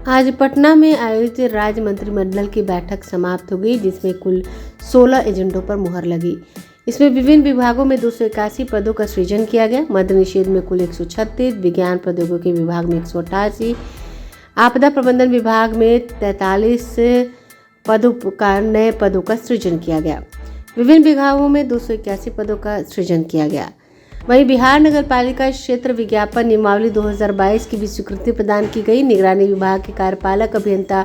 आज पटना में आयोजित राज्य मंत्रिमंडल की बैठक समाप्त हो गई, जिसमें कुल 16 एजेंडों पर मुहर लगी। इसमें विभिन्न विभागों में 281 पदों का सृजन किया गया। मद्य निषेध में कुल 136, विज्ञान प्रौद्योगिकी विभाग में 188, आपदा प्रबंधन विभाग में 43 नए पदों का सृजन किया गया। विभिन्न विभागों में 281 पदों का सृजन किया गया। वहीं बिहार नगर पालिका क्षेत्र विज्ञापन नियमावली 2022 की भी स्वीकृति प्रदान की गई। निगरानी विभाग के कार्यपालक अभियंता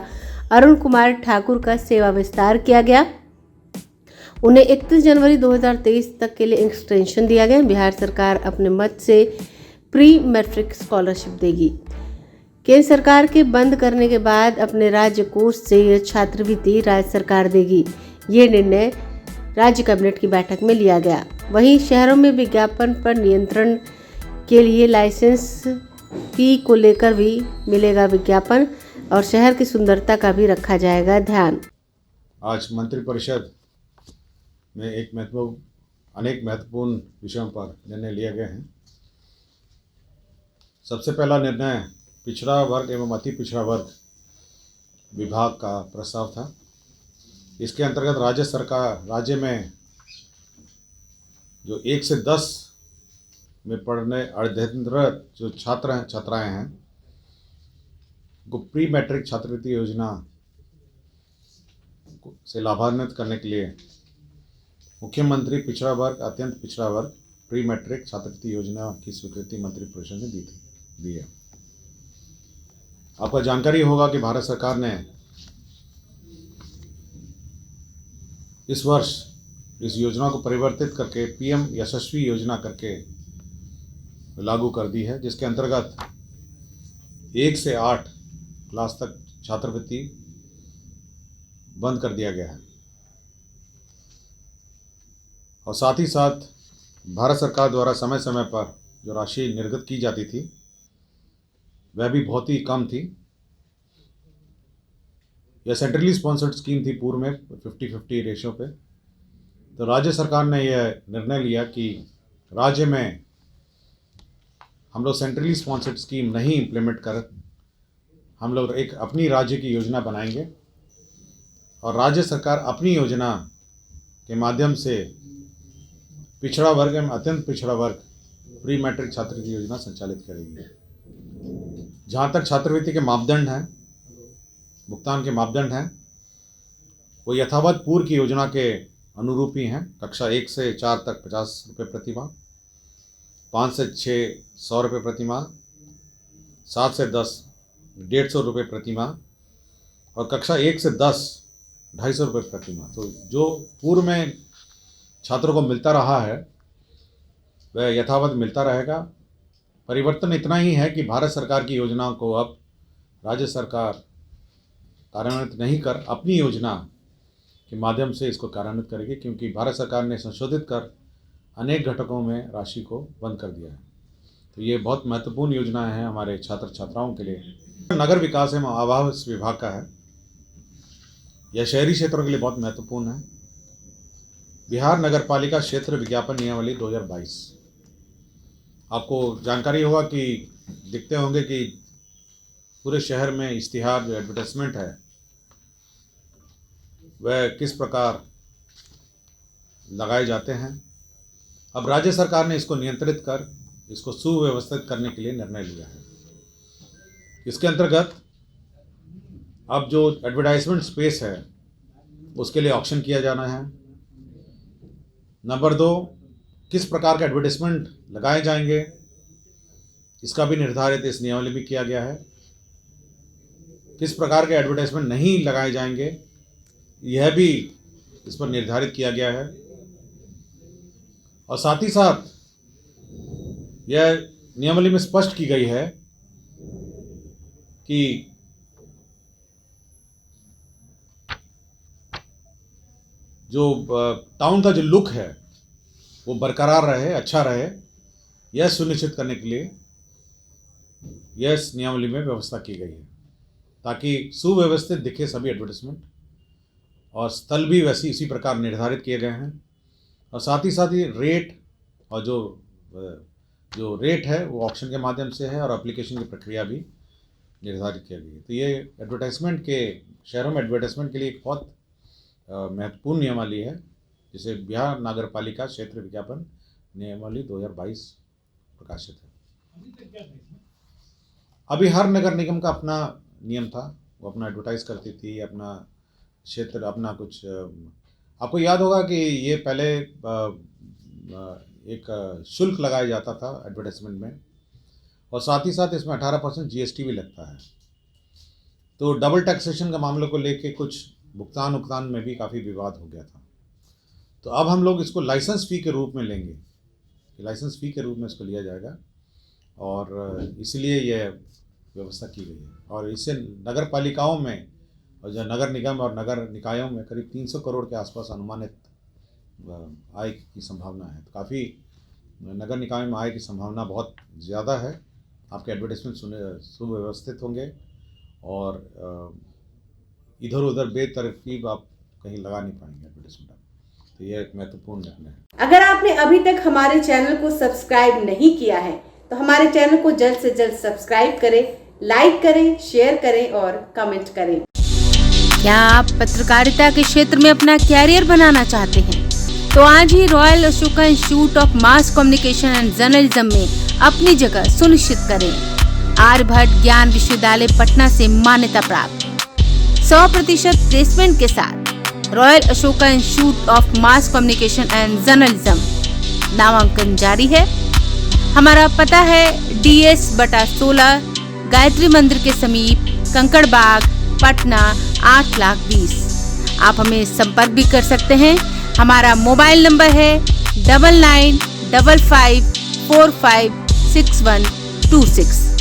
अरुण कुमार ठाकुर का सेवा विस्तार किया गया। उन्हें 31 जनवरी 2023 तक के लिए एक्सटेंशन दिया गया। बिहार सरकार अपने मद से प्री मैट्रिक स्कॉलरशिप देगी। केंद्र सरकार के बंद करने के बाद अपने राज्य कोष से यह छात्रवृत्ति राज्य सरकार देगी। ये निर्णय राज्य कैबिनेट की बैठक में लिया गया। वहीं शहरों में विज्ञापन पर नियंत्रण के लिए लाइसेंस फी को लेकर भी मिलेगा विज्ञापन और शहर की सुंदरता का भी रखा जाएगा ध्यान। आज मंत्रिपरिषद में अनेक महत्वपूर्ण विषयों पर निर्णय लिए गए हैं। सबसे पहला निर्णय पिछड़ा वर्ग एवं अति पिछड़ा वर्ग विभाग का प्रस्ताव था। इसके अंतर्गत राज्य में जो 1 से 10 में पढ़ने अध्ययनरत जो छात्राएं हैं को प्री मैट्रिक छात्रवृत्ति योजना से लाभान्वित करने के लिए मुख्यमंत्री पिछड़ा वर्ग अत्यंत पिछड़ा वर्ग प्री मैट्रिक छात्रवृत्ति योजना की स्वीकृति मंत्रिपरिषद ने दी है। आपको जानकारी होगा कि भारत सरकार ने इस वर्ष इस योजना को परिवर्तित करके पीएम यशस्वी योजना करके लागू कर दी है, जिसके अंतर्गत 1 से 8 क्लास तक छात्रवृत्ति बंद कर दिया गया है और साथ ही साथ भारत सरकार द्वारा समय समय पर जो राशि निर्गत की जाती थी वह भी बहुत ही कम थी। यह सेंट्रली स्पॉन्सर्ड स्कीम थी पूर्व में 50-50 रेशो पे। तो राज्य सरकार ने यह निर्णय लिया कि राज्य में हम लोग सेंट्रली स्पॉन्सर्ड स्कीम नहीं इम्प्लीमेंट कर हम लोग एक अपनी राज्य की योजना बनाएंगे और राज्य सरकार अपनी योजना के माध्यम से पिछड़ा वर्ग एवं अत्यंत पिछड़ा वर्ग प्री मैट्रिक छात्रवृत्ति योजना संचालित करेगी। जहाँ तक छात्रवृत्ति के मापदंड हैं, भुगतान के मापदंड हैं, वो यथावत पूर्व की योजना के अनुरूप ही हैं। कक्षा 1 से 4 तक 50 रुपये प्रति माह, 5 से 6 100 रुपये प्रति माह, 7 से 10 150 रुपये प्रति माह और कक्षा 1 से 10 250 रुपये प्रति माह। तो जो पूर्व में छात्रों को मिलता रहा है वह यथावत मिलता रहेगा। परिवर्तन इतना ही है कि भारत सरकार की योजना को अब राज्य सरकार कार्यान्वित नहीं कर अपनी योजना के माध्यम से इसको कार्यान्वित करेगी, क्योंकि भारत सरकार ने संशोधित कर अनेक घटकों में राशि को बंद कर दिया है। तो ये बहुत महत्वपूर्ण योजना है हमारे छात्र छात्राओं के लिए। नगर विकास एवं आवास विभाग का है। यह शहरी क्षेत्रों के लिए बहुत महत्वपूर्ण है। बिहार नगर पालिका क्षेत्र विज्ञापन नियमावली 2022, आपको जानकारी होगा कि दिखते होंगे कि पूरे शहर में इश्तिहार जो एडवर्टाइजमेंट है वह किस प्रकार लगाए जाते हैं। अब राज्य सरकार ने इसको नियंत्रित कर इसको सुव्यवस्थित करने के लिए निर्णय लिया है। इसके अंतर्गत अब जो एडवर्टाइजमेंट स्पेस है उसके लिए ऑक्शन किया जाना है। नंबर 2, किस प्रकार के एडवर्टाइजमेंट लगाए जाएंगे इसका भी निर्धारित इस नियमावली में किया गया है। किस प्रकार के एडवर्टाइजमेंट नहीं लगाए जाएंगे यह भी इस पर निर्धारित किया गया है और साथ ही साथ यह नियमावली में स्पष्ट की गई है कि जो टाउन का जो लुक है वो बरकरार रहे, अच्छा रहे, यह सुनिश्चित करने के लिए यह इस नियमावली में व्यवस्था की गई है ताकि सुव्यवस्थित दिखे सभी एडवर्टाइजमेंट और स्थल भी वैसी इसी प्रकार निर्धारित किए गए हैं और साथ ही रेट और जो रेट है वो ऑक्शन के माध्यम से है और एप्लीकेशन की प्रक्रिया भी निर्धारित किया गया। तो ये एडवर्टाइजमेंट के शहरों में एडवर्टाइजमेंट के लिए एक बहुत महत्वपूर्ण नियमावली है, जिसे बिहार नगर पालिका क्षेत्र विज्ञापन नियमावली 2022 प्रकाशित है। अभी हर नगर निगम का अपना नियम था, वो अपना एडवर्टाइज करती थी, अपना क्षेत्र, अपना कुछ। आपको याद होगा कि ये पहले एक शुल्क लगाया जाता था एडवर्टाइजमेंट में, और साथ ही साथ इसमें 18% GST भी लगता है। तो डबल टैक्सेशन के मामलों को लेके कुछ भुगतान में भी काफ़ी विवाद हो गया था। तो अब हम लोग इसको लाइसेंस फ़ी के रूप में लेंगे, लाइसेंस फ़ी के रूप में इसको लिया जाएगा, और इसलिए यह व्यवस्था की गई है। और इससे नगर पालिकाओं में और जो नगर निगम और नगर निकायों में करीब 300 करोड़ के आसपास अनुमानित आय की संभावना है। तो काफ़ी नगर निकाय में आय की संभावना बहुत ज़्यादा है। आपके एडवर्टाइजमेंट सुव्यवस्थित होंगे और इधर उधर बेतरतीब आप कहीं लगा नहीं पाएंगे एडवर्टाइजमेंट। तो यह एक महत्वपूर्ण निर्णय है। अगर आपने अभी तक हमारे चैनल को सब्सक्राइब नहीं किया है तो हमारे चैनल को जल्द से जल्द सब्सक्राइब करें, लाइक करें, शेयर करें और कमेंट करें। क्या आप पत्रकारिता के क्षेत्र में अपना कैरियर बनाना चाहते हैं? तो आज ही Royal Ashoka Institute of Mass Communication and Journalism में अपनी जगह सुनिश्चित करें। आर्यभट्ट ज्ञान विश्वविद्यालय पटना से मान्यता प्राप्त 100% प्लेसमेंट के साथ royal Ashoka Institute of Mass Communication and journalism नामांकन जारी है। हमारा पता है DS/16 गायत्री मंदिर के समीप, कंकड़ बाग, पटना 8,20,000। आप हमें संपर्क भी कर सकते हैं। हमारा मोबाइल नंबर है 9955456126।